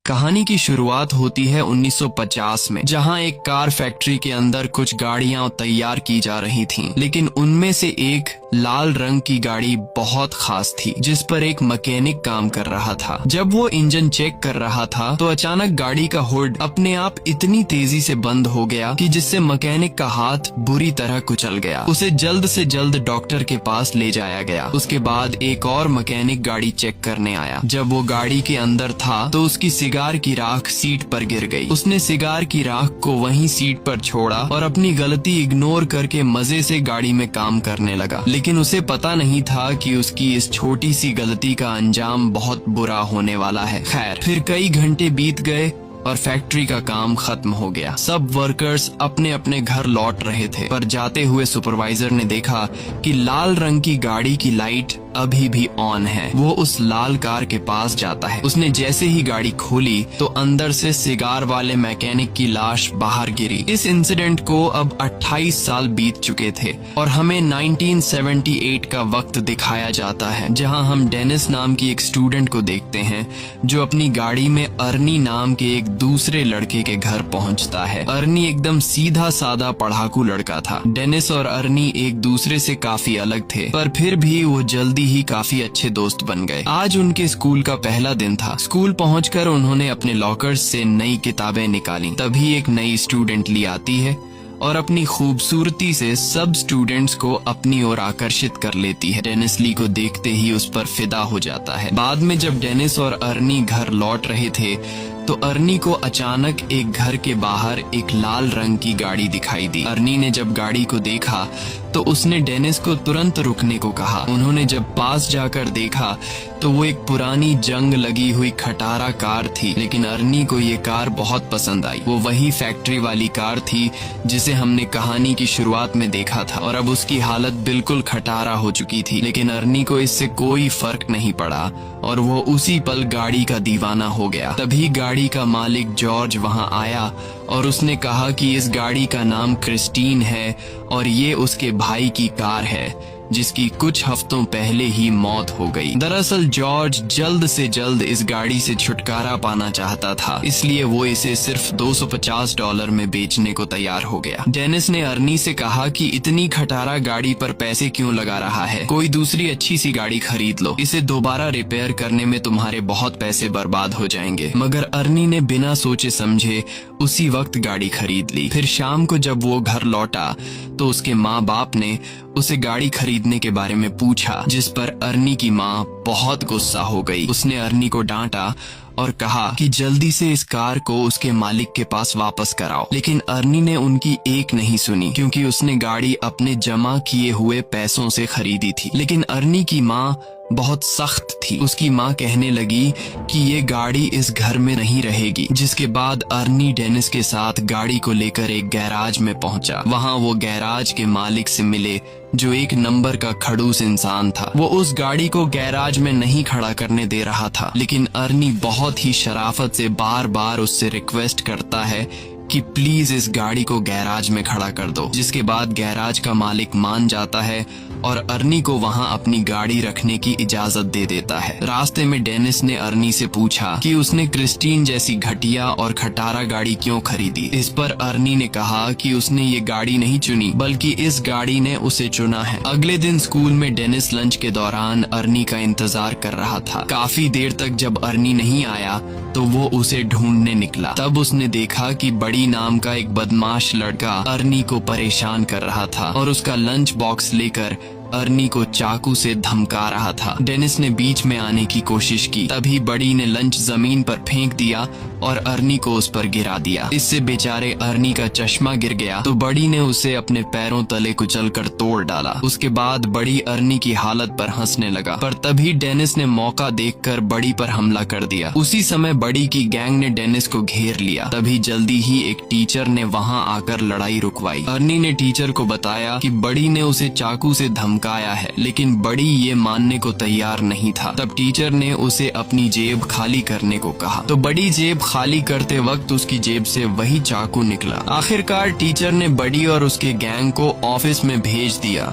कहानी की शुरुआत होती है 1950 में, जहां एक कार फैक्ट्री के अंदर कुछ गाड़ियां तैयार की जा रही थीं, लेकिन उनमें से एक लाल रंग की गाड़ी बहुत खास थी, जिस पर एक मैकेनिक काम कर रहा था। जब वो इंजन चेक कर रहा था तो अचानक गाड़ी का हुड अपने आप इतनी तेजी से बंद हो गया कि जिससे मैकेनिक का हाथ बुरी तरह कुचल गया। उसे जल्द से जल्द डॉक्टर के पास ले जाया गया। उसके बाद एक और मैकेनिक गाड़ी चेक करने आया। जब वो गाड़ी के अंदर था तो उसकी सिगार की राख सीट पर गिर गई। उसने सिगार की राख को वहीं सीट पर छोड़ा और अपनी गलती इग्नोर करके मजे से गाड़ी में काम करने लगा। लेकिन उसे पता नहीं था कि उसकी इस छोटी सी गलती का अंजाम बहुत बुरा होने वाला है। खैर, फिर कई घंटे बीत गए और फैक्ट्री का काम खत्म हो गया। सब वर्कर्स अपने अपने घर लौट रहे थे, पर जाते हुए सुपरवाइजर ने देखा कि लाल रंग की गाड़ी की लाइट अभी भी ऑन है। वो उस लाल कार के पास जाता है। उसने जैसे ही गाड़ी खोली तो अंदर से सिगार वाले मैकेनिक की लाश बाहर गिरी। इस इंसिडेंट को अब 28 साल बीत चुके थे और हमें 1978 का वक्त दिखाया जाता है, जहां हम डेनिस नाम की एक स्टूडेंट को देखते हैं जो अपनी गाड़ी में अर्नी नाम के एक दूसरे लड़के के घर पहुंचता है। अर्नी एकदम सीधा साधा पढ़ाकू लड़का था। डेनिस और अर्नी एक दूसरे से काफी अलग थे, पर फिर भी वो जल्दी ही काफी अच्छे दोस्त बन गए। आज उनके स्कूल का पहला दिन था। स्कूल पहुंचकर उन्होंने अपने लॉकर्स से नई किताबें निकाली। तभी एक नई स्टूडेंट ली आती है और अपनी खूबसूरती से सब स्टूडेंट्स को अपनी ओर आकर्षित कर लेती है। डेनिस ली को देखते ही उस पर फिदा हो जाता है। बाद में जब डेनिस और अर्नी घर लौट रहे थे तो अर्नी को अचानक एक घर के बाहर एक लाल रंग की गाड़ी दिखाई दी। अर्नी ने जब गाड़ी को देखा तो उसने डेनिस को तुरंत रुकने को कहा। उन्होंने जब पास जाकर देखा तो वो एक पुरानी जंग लगी हुई खटारा कार थी, लेकिन अर्नी को ये कार बहुत पसंद आई। वो वही फैक्ट्री वाली कार थी जिसे हमने कहानी की शुरुआत में देखा था, और अब उसकी हालत बिल्कुल खटारा हो चुकी थी। लेकिन अर्नी को इससे कोई फर्क नहीं पड़ा और वो उसी पल गाड़ी का दीवाना हो गया। तभी गाड़ी का मालिक जॉर्ज वहां आया और उसने कहा कि इस गाड़ी का नाम क्रिस्टीन है और ये उसके भाई की कार है जिसकी कुछ हफ्तों पहले ही मौत हो गई। दरअसल जॉर्ज जल्द से जल्द इस गाड़ी से छुटकारा पाना चाहता था, इसलिए वो इसे सिर्फ $250 में बेचने को तैयार हो गया। डेनिस ने अर्नी से कहा कि इतनी खटारा गाड़ी पर पैसे क्यों लगा रहा है, कोई दूसरी अच्छी सी गाड़ी खरीद लो। इसे दोबारा रिपेयर करने में तुम्हारे बहुत पैसे बर्बाद हो जाएंगे। मगर अर्नी ने बिना सोचे समझे उसी वक्त गाड़ी खरीद ली। फिर शाम को जब वो घर लौटा तो उसके माँ बाप ने उसे गाड़ी खरीदने के बारे में पूछा, जिस पर अर्नी की माँ बहुत गुस्सा हो गई। उसने अर्नी को डांटा और कहा कि जल्दी से इस कार को उसके मालिक के पास वापस कराओ। लेकिन अर्नी ने उनकी एक नहीं सुनी, क्योंकि उसने गाड़ी अपने जमा किए हुए पैसों से खरीदी थी। लेकिन अर्नी की माँ बहुत सख्त थी। उसकी माँ कहने लगी कि ये गाड़ी इस घर में नहीं रहेगी। जिसके बाद अर्नी डेनिस के साथ गाड़ी को लेकर एक गैराज में पहुंचा। वहां वो गैराज के मालिक से मिले, जो एक नंबर का खड़ूस इंसान था। वो उस गाड़ी को गैराज में नहीं खड़ा करने दे रहा था, लेकिन अर्नी बहुत ही शराफत से बार बार उससे रिक्वेस्ट करता है कि प्लीज इस गाड़ी को गैराज में खड़ा कर दो। जिसके बाद गैराज का मालिक मान जाता है और अर्नी को वहां अपनी गाड़ी रखने की इजाजत दे देता है। रास्ते में डेनिस ने अर्नी से पूछा कि उसने क्रिस्टीन जैसी घटिया और खटारा गाड़ी क्यों खरीदी। इस पर अर्नी ने कहा कि उसने ये गाड़ी नहीं चुनी, बल्कि इस गाड़ी ने उसे चुना है। अगले दिन स्कूल में डेनिस लंच के दौरान अर्नी का इंतजार कर रहा था। काफी देर तक जब अर्नी नहीं आया तो वो उसे ढूंढने निकला। तब उसने देखा कि बड़ी नाम का एक बदमाश लड़का अर्नी को परेशान कर रहा था और उसका लंच बॉक्स लेकर अर्नी को चाकू से धमका रहा था। डेनिस ने बीच में आने की कोशिश की, तभी बड़ी ने लंच जमीन पर फेंक दिया और अर्नी को उस पर गिरा दिया। इससे बेचारे अर्नी का चश्मा गिर गया तो बड़ी ने उसे अपने पैरों तले कुचलकर तोड़ डाला। उसके बाद बड़ी अर्नी की हालत पर हंसने लगा, पर तभी डेनिस ने मौका देखकर बड़ी पर हमला कर दिया। उसी समय बड़ी की गैंग ने डेनिस को घेर लिया। तभी जल्दी ही एक टीचर ने वहां आकर लड़ाई रुकवाई। अर्नी ने टीचर को बताया कि बड़ी ने उसे चाकू से धमकाया है, लेकिन बड़ी ये मानने को तैयार नहीं था। तब टीचर ने उसे अपनी जेब खाली करने को कहा, तो बड़ी जेब खाली करते वक्त उसकी जेब से वही चाकू निकला। आखिरकार टीचर ने बड़ी और उसके गैंग को ऑफिस में भेज दिया,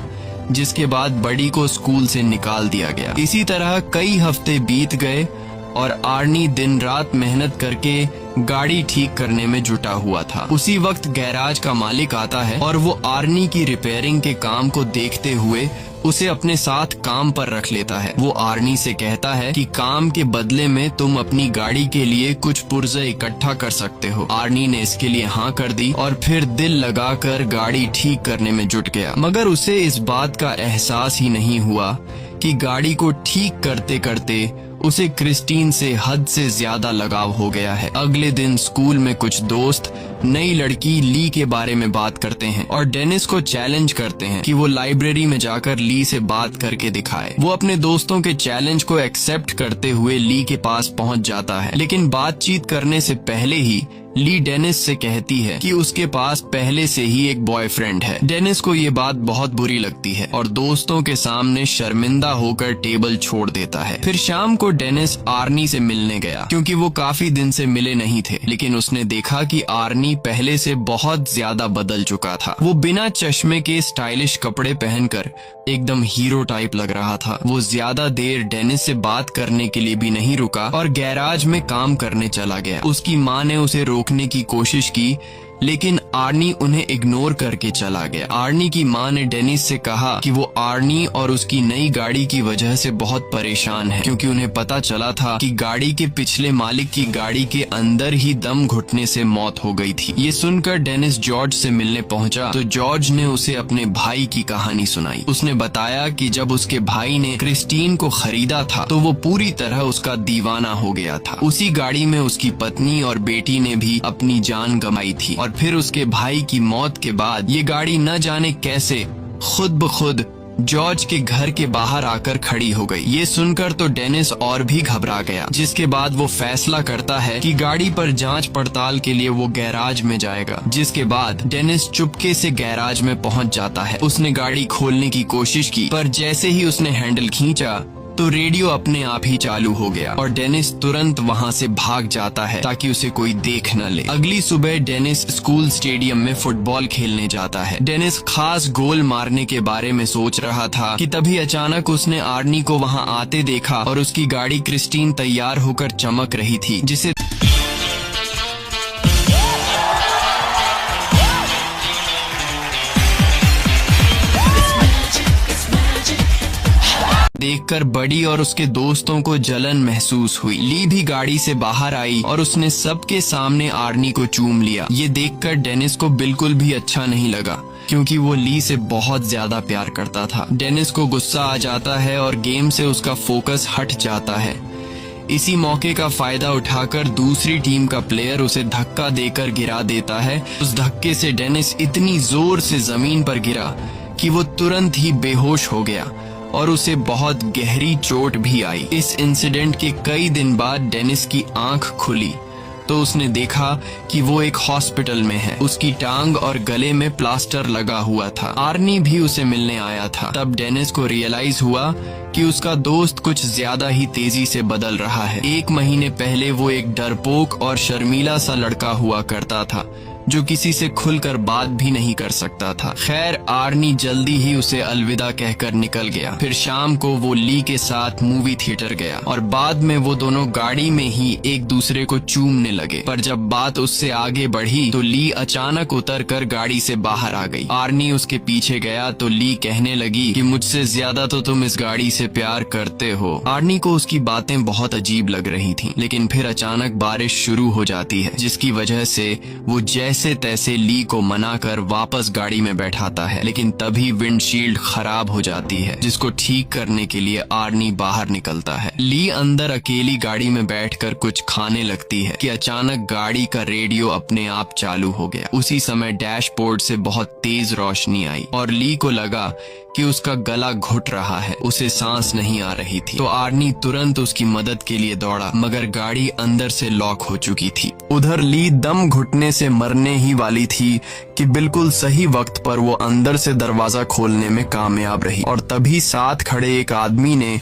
जिसके बाद बड़ी को स्कूल से निकाल दिया गया। इसी तरह कई हफ्ते बीत गए और आर्नी दिन रात मेहनत करके गाड़ी ठीक करने में जुटा हुआ था। उसी वक्त गैराज का मालिक आता है और वो आर्नी की रिपेयरिंग के काम को देखते हुए उसे अपने साथ काम पर रख लेता है। वो आर्नी से कहता है कि काम के बदले में तुम अपनी गाड़ी के लिए कुछ पुर्जे इकट्ठा कर सकते हो। आर्नी ने इसके लिए हाँ कर दी और फिर दिल लगाकर गाड़ी ठीक करने में जुट गया। मगर उसे इस बात का एहसास ही नहीं हुआ कि गाड़ी को ठीक करते करते उसे क्रिस्टीन से हद से ज्यादा लगाव हो गया है। अगले दिन स्कूल में कुछ दोस्त नई लड़की ली के बारे में बात करते हैं और डेनिस को चैलेंज करते हैं कि वो लाइब्रेरी में जाकर ली से बात करके दिखाए। वो अपने दोस्तों के चैलेंज को एक्सेप्ट करते हुए ली के पास पहुंच जाता है, लेकिन बातचीत करने से पहले ही ली डेनिस से कहती है कि उसके पास पहले से ही एक बॉयफ्रेंड है। डेनिस को ये बात बहुत बुरी लगती है और दोस्तों के सामने शर्मिंदा होकर टेबल छोड़ देता है। फिर शाम को डेनिस आर्नी से मिलने गया क्योंकि वो काफी दिन से मिले नहीं थे, लेकिन उसने देखा कि आर्नी पहले से बहुत ज्यादा बदल चुका था। वो बिना चश्मे के स्टाइलिश कपड़े पहनकर एकदम हीरो टाइप लग रहा था। वो ज्यादा देर डेनिस से बात करने के लिए भी नहीं रुका और गैराज में काम करने चला गया। उसकी माँ ने उसे रोकने की कोशिश की, लेकिन आर्नी उन्हें इग्नोर करके चला गया। आर्नी की माँ ने डेनिस से कहा कि वो आर्नी और उसकी नई गाड़ी की वजह से बहुत परेशान है, क्योंकि उन्हें पता चला था कि गाड़ी के पिछले मालिक की गाड़ी के अंदर ही दम घुटने से मौत हो गई थी। ये सुनकर डेनिस जॉर्ज से मिलने पहुंचा तो जॉर्ज ने उसे अपने भाई की कहानी सुनाई। उसने बताया कि जब उसके भाई ने क्रिस्टीन को खरीदा था तो वो पूरी तरह उसका दीवाना हो गया था। उसी गाड़ी में उसकी पत्नी और बेटी ने भी अपनी जान गंवाई थी और फिर उसके भाई की मौत के बाद ये गाड़ी न जाने कैसे खुद ब खुद जॉर्ज के घर के बाहर आकर खड़ी हो गई। ये सुनकर तो डेनिस और भी घबरा गया, जिसके बाद वो फैसला करता है कि गाड़ी पर जांच पड़ताल के लिए वो गैराज में जाएगा। जिसके बाद डेनिस चुपके से गैराज में पहुंच जाता है। उसने गाड़ी खोलने की कोशिश की, पर जैसे ही उसने हैंडल खींचा तो रेडियो अपने आप ही चालू हो गया और डेनिस तुरंत वहां से भाग जाता है ताकि उसे कोई देख न ले। अगली सुबह डेनिस स्कूल स्टेडियम में फुटबॉल खेलने जाता है। डेनिस खास गोल मारने के बारे में सोच रहा था कि तभी अचानक उसने आर्नी को वहां आते देखा और उसकी गाड़ी क्रिस्टीन तैयार होकर चमक रही थी, जिसे देखकर बड़ी और उसके दोस्तों को जलन महसूस हुई। ली भी गाड़ी से बाहर आई और उसने सबके सामने आर्नी को चूम लिया। ये देखकर डेनिस को बिल्कुल भी अच्छा नहीं लगा, क्योंकि वो ली से बहुत ज्यादा प्यार करता था। डेनिस को गुस्सा आ जाता है और गेम से उसका फोकस हट जाता है। इसी मौके का फायदा उठाकर दूसरी टीम का प्लेयर उसे धक्का देकर गिरा देता है। उस धक्के से डेनिस इतनी जोर से जमीन पर गिरा कि वो तुरंत ही बेहोश हो गया और उसे बहुत गहरी चोट भी आई। इस इंसिडेंट के कई दिन बाद डेनिस की आंख खुली तो उसने देखा कि वो एक हॉस्पिटल में है। उसकी टांग और गले में प्लास्टर लगा हुआ था। आर्नी भी उसे मिलने आया था। तब डेनिस को रियलाइज हुआ कि उसका दोस्त कुछ ज्यादा ही तेजी से बदल रहा है। 1 महीने पहले वो एक डरपोक और शर्मीला सा लड़का हुआ करता था जो किसी से खुलकर बात भी नहीं कर सकता था। खैर, आर्नी जल्दी ही उसे अलविदा कहकर निकल गया। फिर शाम को वो ली के साथ मूवी थिएटर गया और बाद में वो दोनों गाड़ी में ही एक दूसरे को चूमने लगे। पर जब बात उससे आगे बढ़ी तो ली अचानक उतरकर गाड़ी से बाहर आ गई। आर्नी उसके पीछे गया तो ली कहने लगी कि मुझसे ज्यादा तो तुम इस गाड़ी से प्यार करते हो। आर्नी को उसकी बातें बहुत अजीब लग रही थी, लेकिन फिर अचानक बारिश शुरू हो जाती है, जिसकी वजह से वो जैसे तैसे ली को मनाकर वापस गाड़ी में बैठाता है। लेकिन तभी विंडशील्ड खराब हो जाती है, जिसको ठीक करने के लिए आर्नी बाहर निकलता है। ली अंदर अकेली गाड़ी में बैठकर कुछ खाने लगती है कि अचानक गाड़ी का रेडियो अपने आप चालू हो गया। उसी समय डैशबोर्ड से बहुत तेज रोशनी आई और ली को लगा कि उसका गला घुट रहा है, उसे सांस नहीं आ रही थी। तो आर्नी तुरंत उसकी मदद के लिए दौड़ा, मगर गाड़ी अंदर से लॉक हो चुकी थी। उधर ली दम घुटने से मरने ही वाली थी कि बिल्कुल सही वक्त पर वो अंदर से दरवाजा खोलने में कामयाब रही और तभी साथ खड़े एक आदमी ने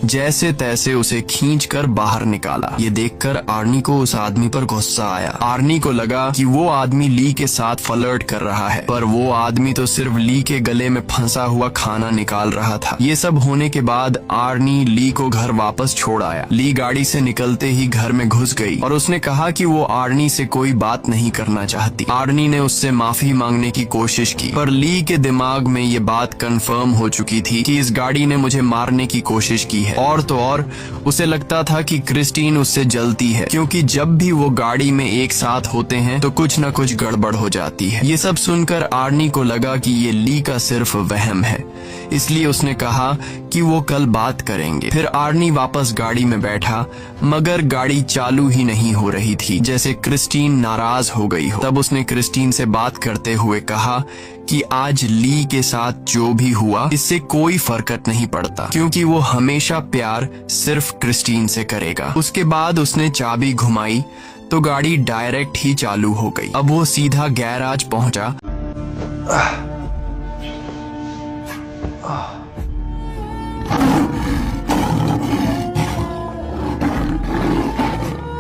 जैसे तैसे उसे खींचकर बाहर निकाला। ये देखकर आर्नी को उस आदमी पर गुस्सा आया। आर्नी को लगा कि वो आदमी ली के साथ फ्लर्ट कर रहा है, पर वो आदमी तो सिर्फ ली के गले में फंसा हुआ खाना निकाल रहा था। ये सब होने के बाद आर्नी ली को घर वापस छोड़ आया। ली गाड़ी से निकलते ही घर में घुस गई और उसने कहा कि वो आर्नी से कोई बात नहीं करना चाहती। आर्नी ने उससे माफी मांगने की कोशिश की, पर ली के दिमाग में ये बात कंफर्म हो चुकी थी कि इस गाड़ी ने मुझे मारने की कोशिश की है। और तो और उसे लगता था कि क्रिस्टीन उससे जलती है, क्योंकि जब भी वो गाड़ी में एक साथ होते हैं तो कुछ न कुछ गड़बड़ हो जाती है। ये सब सुनकर आर्नी को लगा कि ये ली का सिर्फ वहम है, इसलिए उसने कहा कि वो कल बात करेंगे। फिर आर्नी वापस गाड़ी में बैठा, मगर गाड़ी चालू ही नहीं हो रही थी, जैसे क्रिस्टीन नाराज हो गई हो। तब उसने क्रिस्टीन से बात करते हुए कहा कि आज ली के साथ जो भी हुआ इससे कोई फर्क नहीं पड़ता, क्योंकि वो हमेशा प्यार सिर्फ क्रिस्टीन से करेगा। उसके बाद उसने चाबी घुमाई तो गाड़ी डायरेक्ट ही चालू हो गई। अब वो सीधा गैराज पहुंचा।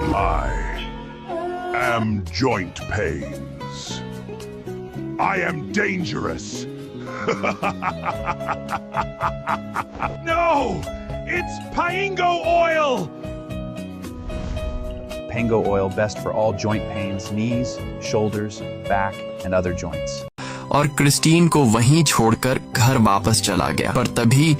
I am joint pains. I am dangerous. No! It's Paingo oil! Pango oil best for all joint pains, knees, shoulders, back, and other joints. और क्रिस्टीन को वहीं छोड़कर घर वापस चला गया। पर तभी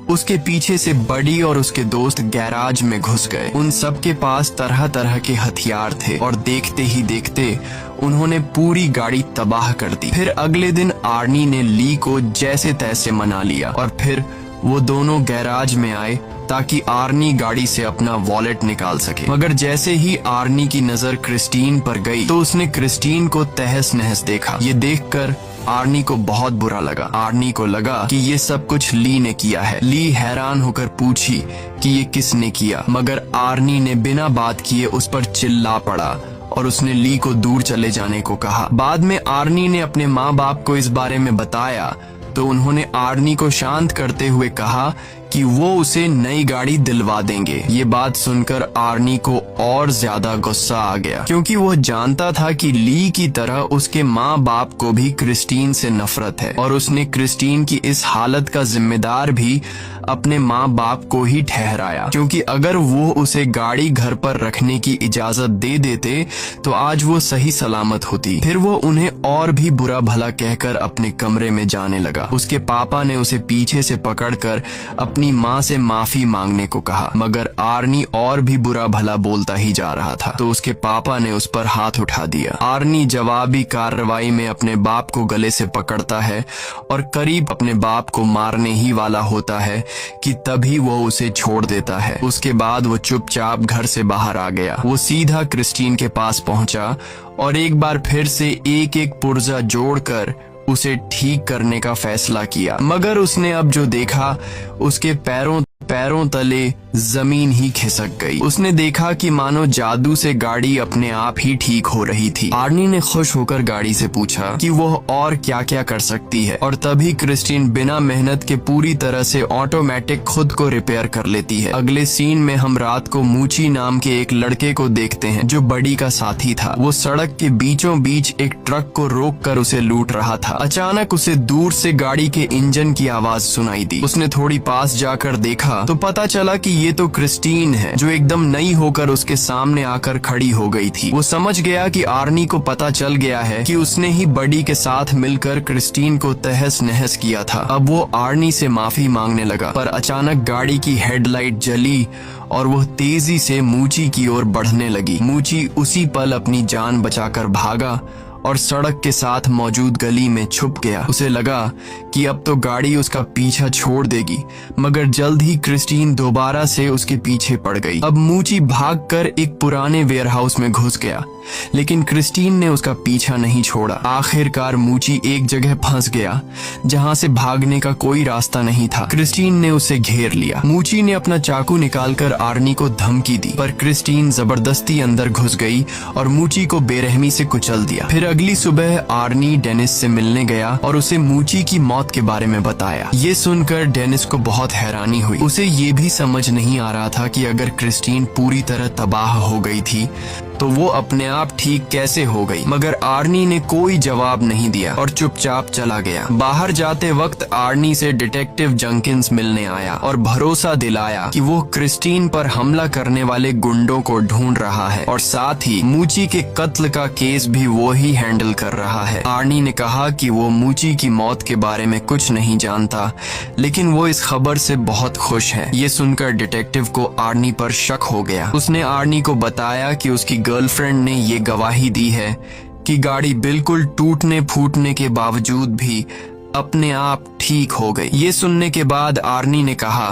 उसके पीछे से बडी और उसके दोस्त गैराज में घुस गए। उन सब के पास तरह तरह के हथियार थे और देखते ही देखते उन्होंने पूरी गाड़ी तबाह कर दी। फिर अगले दिन आर्नी ने ली को जैसे तैसे मना लिया और फिर वो दोनों गैराज में आए ताकि आर्नी गाड़ी से अपना वॉलेट निकाल सके। मगर जैसे ही आर्नी की नजर क्रिस्टीन पर गई तो उसने क्रिस्टीन को तहस नहस देखा। ये देखकर आर्नी को बहुत बुरा लगा। आर्नी को लगा कि ये सब कुछ ली ने किया है। ली हैरान होकर पूछी कि ये किसने किया, मगर आर्नी ने बिना बात किए उस पर चिल्ला पड़ा और उसने ली को दूर चले जाने को कहा। बाद में आर्नी ने अपने माँ बाप को इस बारे में बताया तो उन्होंने आर्नी को शांत करते हुए कहा कि वो उसे नई गाड़ी दिलवा देंगे। ये बात सुनकर आर्नी को और ज्यादा गुस्सा आ गया, क्योंकि वो जानता था कि ली की तरह उसके माँ बाप को भी क्रिस्टीन से नफरत है और उसने क्रिस्टीन की इस हालत का जिम्मेदार भी अपने माँ बाप को ही ठहराया, क्योंकि अगर वो उसे गाड़ी घर पर रखने की इजाजत दे देते तो आज वो सही सलामत होती। फिर वो उन्हें और भी बुरा भला कहकर अपने कमरे में जाने लगा। उसके पापा ने उसे पीछे से पकड़कर अपनी माँ से माफी मांगने को कहा, मगर आर्नी और भी बुरा भला बोलता ही जा रहा था तो उसके पापा ने उस पर हाथ उठा दिया। आर्नी जवाबी कार्रवाई में अपने बाप को गले से पकड़ता है और करीब अपने बाप को मारने ही वाला होता है कि तभी वो उसे छोड़ देता है। उसके बाद वो चुपचाप घर से बाहर आ गया। वो सीधा क्रिस्टीन के पास पहुंचा और एक बार फिर से एक एक पुर्जा जोड़कर उसे ठीक करने का फैसला किया, मगर उसने अब जो देखा उसके पैरों तले जमीन ही खिसक गई। उसने देखा कि मानो जादू से गाड़ी अपने आप ही ठीक हो रही थी। आर्नी ने खुश होकर गाड़ी से पूछा कि वो और क्या क्या कर सकती है और तभी क्रिस्टीन बिना मेहनत के पूरी तरह से ऑटोमेटिक खुद को रिपेयर कर लेती है। अगले सीन में हम रात को मूची नाम के एक लड़के को देखते हैं जो बडी का साथी था। वो सड़क के बीचों बीच एक ट्रक को रोक कर उसे लूट रहा था। अचानक उसे दूर से गाड़ी के इंजन की आवाज सुनाई दी। उसने थोड़ी पास जाकर देखा तो पता चला कि ये तो क्रिस्टीन है, जो एकदम नई होकर उसके सामने आकर खड़ी हो गई थी। वो समझ गया कि आर्नी को पता चल गया है कि उसने ही बडी के साथ मिलकर क्रिस्टीन को तहस नहस किया था। अब वो आर्नी से माफी मांगने लगा, पर अचानक गाड़ी की हेडलाइट जली और वो तेजी से मूची की ओर बढ़ने लगी। मूची उसी पल अपनी जान बचाकर भागा और सड़क के साथ मौजूद गली में छुप गया। उसे लगा कि अब तो गाड़ी उसका पीछा छोड़ देगी, मगर जल्द ही क्रिस्टीन दोबारा से उसके पीछे पड़ गई। अब मूची भागकर एक पुराने वेयरहाउस में घुस गया, लेकिन क्रिस्टीन ने उसका पीछा नहीं छोड़ा। आखिरकार मूची एक जगह फंस गया जहां से भागने का कोई रास्ता नहीं था। क्रिस्टीन ने उसे घेर लिया। मूची ने अपना चाकू निकालकर आर्नी को धमकी दी, पर क्रिस्टीन जबरदस्ती अंदर घुस गई और मूची को बेरहमी से कुचल दिया। फिर अगली सुबह आर्नी डेनिस से मिलने गया और उसे मूची की मौत के बारे में बताया। ये सुनकर डेनिस को बहुत हैरानी हुई। उसे ये भी समझ नहीं आ रहा था कि अगर क्रिस्टीन पूरी तरह तबाह हो गई थी तो वो अपने आप ठीक कैसे हो गई। मगर आर्नी ने कोई जवाब नहीं दिया और चुपचाप चला गया। बाहर जाते वक्त आर्नी से डिटेक्टिव जंकिंस मिलने आया और भरोसा दिलाया कि वो क्रिस्टीन पर हमला करने वाले गुंडों को ढूंढ रहा है और साथ ही मूची के कत्ल का केस भी वो ही हैंडल कर रहा है। आर्नी ने कहा कि वो मूची की मौत के बारे में कुछ नहीं जानता, लेकिन वो इस खबर से बहुत खुश है। ये सुनकर डिटेक्टिव को आर्नी पर शक हो गया। उसने आर्नी को बताया कि उसकी गर्लफ्रेंड ने ये गवाही दी है कि गाड़ी बिल्कुल टूटने फूटने के बावजूद भी अपने आप ठीक हो गई। ये सुनने के बाद आर्नी ने कहा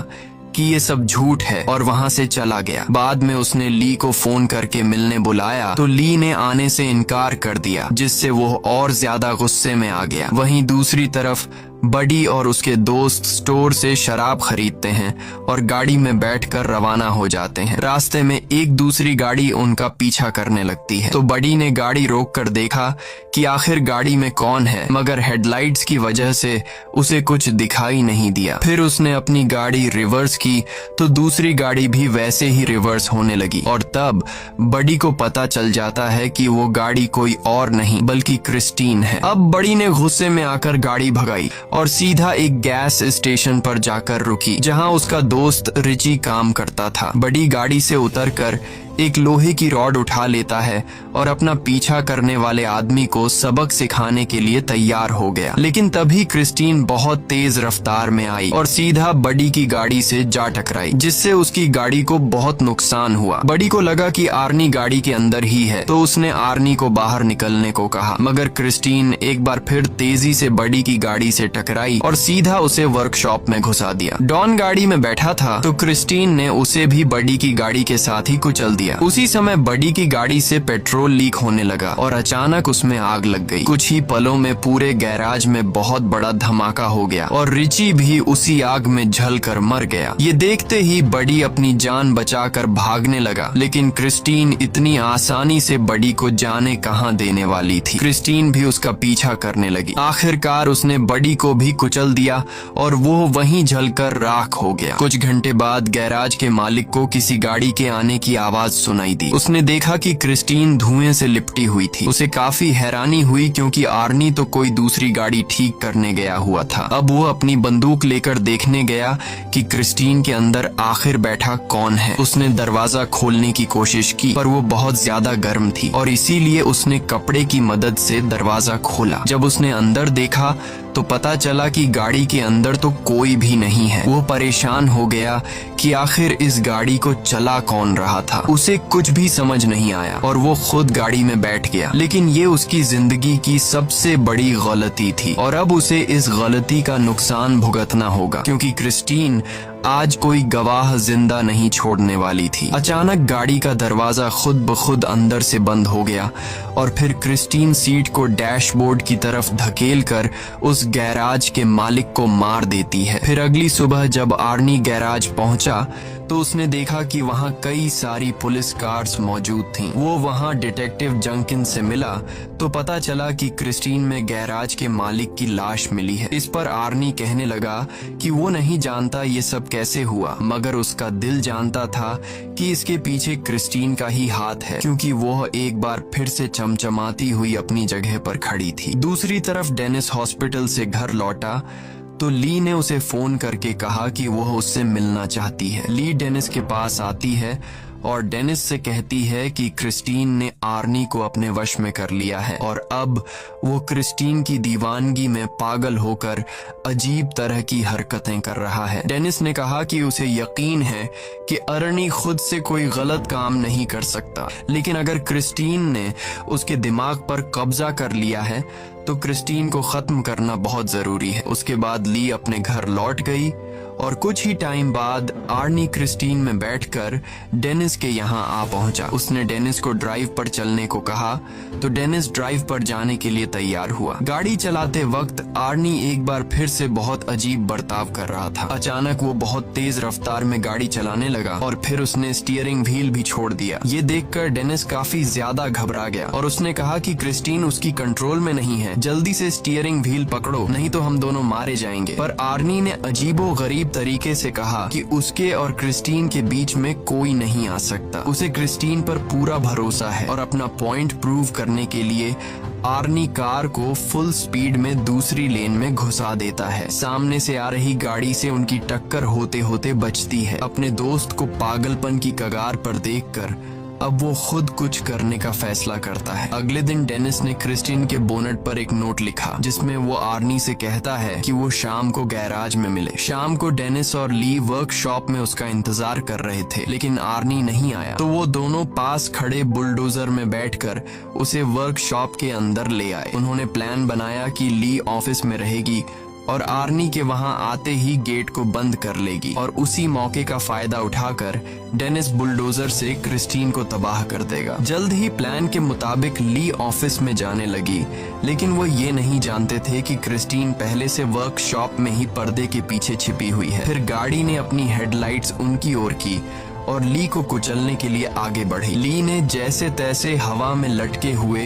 कि ये सब झूठ है और वहां से चला गया। बाद में उसने ली को फोन करके मिलने बुलाया तो ली ने आने से इनकार कर दिया, जिससे वो और ज्यादा गुस्से में आ गया। वहीं दूसरी तरफ बडी और उसके दोस्त स्टोर से शराब खरीदते हैं और गाड़ी में बैठकर रवाना हो जाते हैं। रास्ते में एक दूसरी गाड़ी उनका पीछा करने लगती है तो बडी ने गाड़ी रोककर देखा कि आखिर गाड़ी में कौन है, मगर हेडलाइट्स की वजह से उसे कुछ दिखाई नहीं दिया। फिर उसने अपनी गाड़ी रिवर्स की तो दूसरी गाड़ी भी वैसे ही रिवर्स होने लगी और तब बडी को पता चल जाता है कि वो गाड़ी कोई और नहीं बल्कि क्रिस्टीन है। अब बडी ने गुस्से में आकर गाड़ी भगाई और सीधा एक गैस स्टेशन पर जाकर रुकी जहां उसका दोस्त रिची काम करता था। बड़ी गाड़ी से उतरकर एक लोहे की रॉड उठा लेता है और अपना पीछा करने वाले आदमी को सबक सिखाने के लिए तैयार हो गया। लेकिन तभी क्रिस्टीन बहुत तेज रफ्तार में आई और सीधा बडी की गाड़ी से जा टकराई, जिससे उसकी गाड़ी को बहुत नुकसान हुआ। बडी को लगा कि आर्नी गाड़ी के अंदर ही है तो उसने आर्नी को बाहर निकलने को कहा, मगर क्रिस्टीन एक बार फिर तेजी से बडी की गाड़ी से टकराई और सीधा उसे वर्कशॉप में घुसा दिया। डॉन गाड़ी में बैठा था तो क्रिस्टीन ने उसे भी बडी की गाड़ी के साथ ही कुचल दिया। उसी समय बडी की गाड़ी से पेट्रोल लीक होने लगा और अचानक उसमें आग लग गई। कुछ ही पलों में पूरे गैराज में बहुत बड़ा धमाका हो गया और रिची भी उसी आग में जलकर मर गया। ये देखते ही बडी अपनी जान बचाकर भागने लगा, लेकिन क्रिस्टीन इतनी आसानी से बडी को जाने कहां देने वाली थी। क्रिस्टीन भी उसका पीछा करने लगी। आखिरकार उसने बडी को भी कुचल दिया और वो वहीं जलकर राख हो गया। कुछ घंटे बाद गैराज के मालिक को किसी गाड़ी के आने की आवाज सुनाई दी। उसने देखा कि क्रिस्टीन धुएं से लिपटी हुई थी। उसे काफी हैरानी हुई क्योंकि आर्नी तो कोई दूसरी गाड़ी ठीक करने गया हुआ था। अब वो अपनी बंदूक लेकर देखने गया कि क्रिस्टीन के अंदर आखिर बैठा कौन है। उसने दरवाजा खोलने की कोशिश की पर वो बहुत ज्यादा गर्म थी और इसीलिए उसने कपड़े की मदद से दरवाजा खोला। जब उसने अंदर देखा तो पता चला कि गाड़ी के अंदर तो कोई भी नहीं है। वो परेशान हो गया कि आखिर इस गाड़ी को चला कौन रहा था। उसे कुछ भी समझ नहीं आया और वो खुद गाड़ी में बैठ गया। लेकिन ये उसकी जिंदगी की सबसे बड़ी गलती थी और अब उसे इस गलती का नुकसान भुगतना होगा, क्योंकि क्रिस्टीन आज कोई गवाह जिंदा नहीं छोड़ने वाली थी। अचानक गाड़ी का दरवाजा खुद ब खुद अंदर से बंद हो गया और फिर क्रिस्टीन सीट को डैशबोर्ड की तरफ धकेल कर उस गैराज के मालिक को मार देती है। फिर अगली सुबह जब आर्नी गैराज पहुंचा तो उसने देखा कि वहां कई सारी पुलिस कार्स मौजूद थीं। वो वहां डिटेक्टिव जंकिन से मिला तो पता चला कि क्रिस्टीन में गैराज के मालिक की लाश मिली है। इस पर आर्नी कहने लगा कि वो नहीं जानता ये सब कैसे हुआ, मगर उसका दिल जानता था कि इसके पीछे क्रिस्टीन का ही हाथ है, क्योंकि वो एक बार फिर से चमचमाती हुई अपनी जगह पर खड़ी थी। दूसरी तरफ डेनिस हॉस्पिटल से घर लौटा तो ली ने उसे फोन करके कहा कि वह उससे मिलना चाहती है। ली डेनिस के पास आती है और डेनिस से कहती है कि क्रिस्टीन ने आर्नी को अपने वश में कर लिया है और अब वो क्रिस्टीन की दीवानगी में पागल होकर अजीब तरह की हरकतें कर रहा है। डेनिस ने कहा कि उसे यकीन है कि आर्नी खुद से कोई गलत काम नहीं कर सकता, लेकिन अगर क्रिस्टीन ने उसके दिमाग पर कब्जा कर लिया है तो क्रिस्टीन को खत्म करना बहुत जरूरी है। उसके बाद ली अपने घर लौट गई और कुछ ही टाइम बाद आर्नी क्रिस्टीन में बैठकर डेनिस के यहाँ आ पहुंचा। उसने डेनिस को ड्राइव पर चलने को कहा तो डेनिस ड्राइव पर जाने के लिए तैयार हुआ। गाड़ी चलाते वक्त आर्नी एक बार फिर से बहुत अजीब बर्ताव कर रहा था। अचानक वो बहुत तेज रफ्तार में गाड़ी चलाने लगा और फिर उसने स्टीयरिंग व्हील भी छोड़ दिया। ये देखकर डेनिस काफी ज्यादा घबरा गया और उसने कहा कि क्रिस्टीन उसकी कंट्रोल में नहीं है, जल्दी से स्टीयरिंग व्हील पकड़ो नहीं तो हम दोनों मारे जाएंगे। पर आर्नी ने अजीबो गरीब तरीके से कहा कि उसके और क्रिस्टीन के बीच में कोई नहीं आ सकता। उसे क्रिस्टीन पर पूरा भरोसा है और अपना पॉइंट प्रूव करने के लिए आर्नी कार को फुल स्पीड में दूसरी लेन में घुसा देता है। सामने से आ रही गाड़ी से उनकी टक्कर होते होते बचती है। अपने दोस्त को पागलपन की कगार पर देखकर अब वो खुद कुछ करने का फैसला करता है। अगले दिन डेनिस ने क्रिस्टीन के बोनट पर एक नोट लिखा जिसमें वो आर्नी से कहता है कि वो शाम को गैराज में मिले। शाम को डेनिस और ली वर्कशॉप में उसका इंतजार कर रहे थे लेकिन आर्नी नहीं आया, तो वो दोनों पास खड़े बुलडोजर में बैठकर उसे वर्कशॉप के अंदर ले आए। उन्होंने प्लान बनाया कि ली ऑफिस में रहेगी और आर्नी के वहां आते ही गेट को बंद कर लेगी और उसी मौके का फायदा उठाकर डेनिस बुलडोजर से क्रिस्टीन को तबाह कर देगा। जल्द ही प्लान के मुताबिक ली ऑफिस में जाने लगी, लेकिन वो ये नहीं जानते थे कि क्रिस्टीन पहले से वर्कशॉप में ही पर्दे के पीछे छिपी हुई है। फिर गाड़ी ने अपनी हेडलाइट्स उनकी ओर की और ली को कुचलने के लिए आगे बढ़ी। ली ने जैसे तैसे हवा में लटके हुए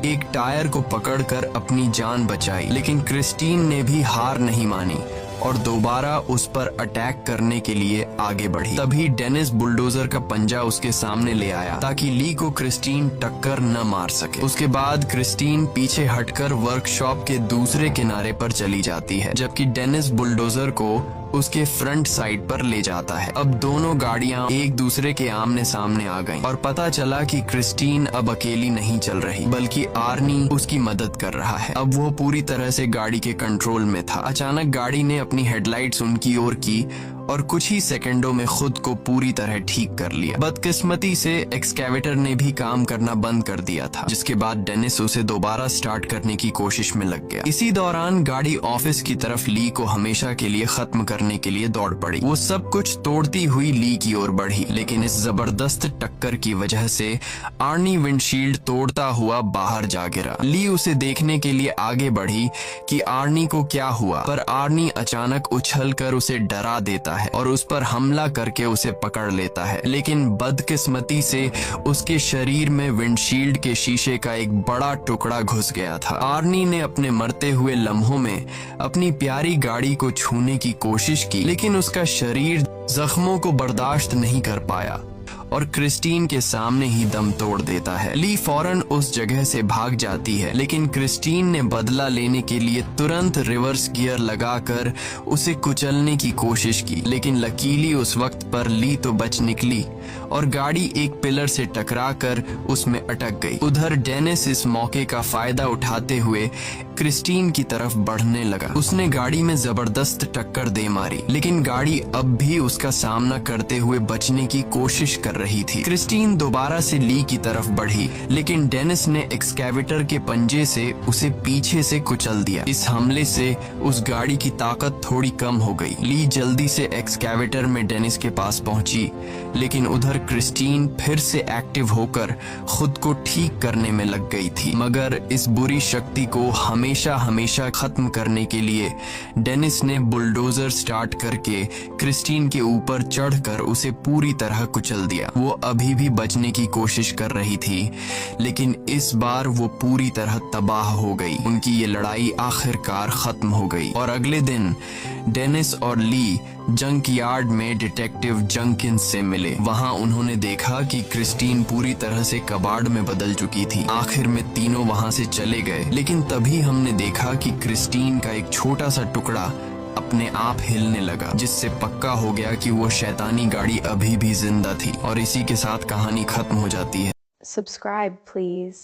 एक टायर को पकड़कर अपनी जान बचाई, लेकिन क्रिस्टीन ने भी हार नहीं मानी और दोबारा उस पर अटैक करने के लिए आगे बढ़ी। तभी डेनिस बुलडोजर का पंजा उसके सामने ले आया ताकि ली को क्रिस्टीन टक्कर न मार सके। उसके बाद क्रिस्टीन पीछे हटकर वर्कशॉप के दूसरे किनारे पर चली जाती है, जबकि डेनिस बुलडोजर को उसके फ्रंट साइड पर ले जाता है। अब दोनों गाड़ियां एक दूसरे के आमने सामने आ गईं और पता चला कि क्रिस्टीन अब अकेली नहीं चल रही बल्कि आर्नी उसकी मदद कर रहा है। अब वो पूरी तरह से गाड़ी के कंट्रोल में था। अचानक गाड़ी ने अपनी हेडलाइट्स उनकी ओर की और कुछ ही सेकंडों में खुद को पूरी तरह ठीक कर लिया। बदकिस्मती से एक्सकैवेटर ने भी काम करना बंद कर दिया था, जिसके बाद डेनिस उसे दोबारा स्टार्ट करने की कोशिश में लग गया। इसी दौरान गाड़ी ऑफिस की तरफ ली को हमेशा के लिए खत्म करने के लिए दौड़ पड़ी। वो सब कुछ तोड़ती हुई ली की ओर बढ़ी, लेकिन इस जबरदस्त टक्कर की वजह से आर्नी विंडशील्ड तोड़ता हुआ बाहर जा गिरा। ली उसे देखने के लिए आगे बढ़ी कि आर्नी को क्या हुआ, पर आर्नी अचानक उछलकर उसे डरा देता है और उस पर हमला करके उसे पकड़ लेता है। लेकिन बदकिस्मती से उसके शरीर में विंडशील्ड के शीशे का एक बड़ा टुकड़ा घुस गया था। आर्नी ने अपने मरते हुए लम्हों में अपनी प्यारी गाड़ी को छूने की कोशिश की, लेकिन उसका शरीर जख्मों को बर्दाश्त नहीं कर पाया और क्रिस्टीन के सामने ही दम तोड़ देता है। ली फौरन उस जगह से भाग जाती है, लेकिन क्रिस्टीन ने बदला लेने के लिए तुरंत रिवर्स गियर लगाकर उसे कुचलने की कोशिश की, लेकिन लकीली उस वक्त पर ली तो बच निकली और गाड़ी एक पिलर से टकराकर उसमें अटक गई। उधर डेनिस इस मौके का फायदा उठाते हुए क्रिस्टीन की तरफ बढ़ने लगा। उसने गाड़ी में जबरदस्त टक्कर दे मारी, लेकिन गाड़ी अब भी उसका सामना करते हुए बचने की कोशिश कर रही थी। क्रिस्टीन दोबारा से ली की तरफ बढ़ी, लेकिन डेनिस ने एक्सकैवेटर के पंजे से उसे पीछे से कुचल दिया। इस हमले से उस गाड़ी की ताकत थोड़ी कम हो गई। ली जल्दी से एक्सकैवेटर में डेनिस के पास पहुंची, लेकिन उधर क्रिस्टीन फिर से एक्टिव होकर खुद को ठीक करने में लग गई थी। मगर इस बुरी शक्ति को हमेशा हमेशा खत्म करने के लिए डेनिस ने बुलडोजर स्टार्ट करके क्रिस्टीन के ऊपर चढ़कर उसे पूरी तरह कुचल दिया। वो अभी भी बचने की कोशिश कर रही थी, लेकिन इस बार वो पूरी तरह तबाह हो गई। उनकी ये लड़ाई आखिरकार खत्म हो गई और अगले दिन डेनिस और ली जंक यार्ड में डिटेक्टिव जंकिंस से मिले। वहां उन्होंने देखा कि क्रिस्टीन पूरी तरह से कबाड़ में बदल चुकी थी। आखिर में तीनों वहां से चले गए, लेकिन तभी हमने देखा कि क्रिस्टीन का एक छोटा सा टुकड़ा अपने आप हिलने लगा, जिससे पक्का हो गया कि वो शैतानी गाड़ी अभी भी जिंदा थी। और इसी के साथ कहानी खत्म हो जाती है। Subscribe, please.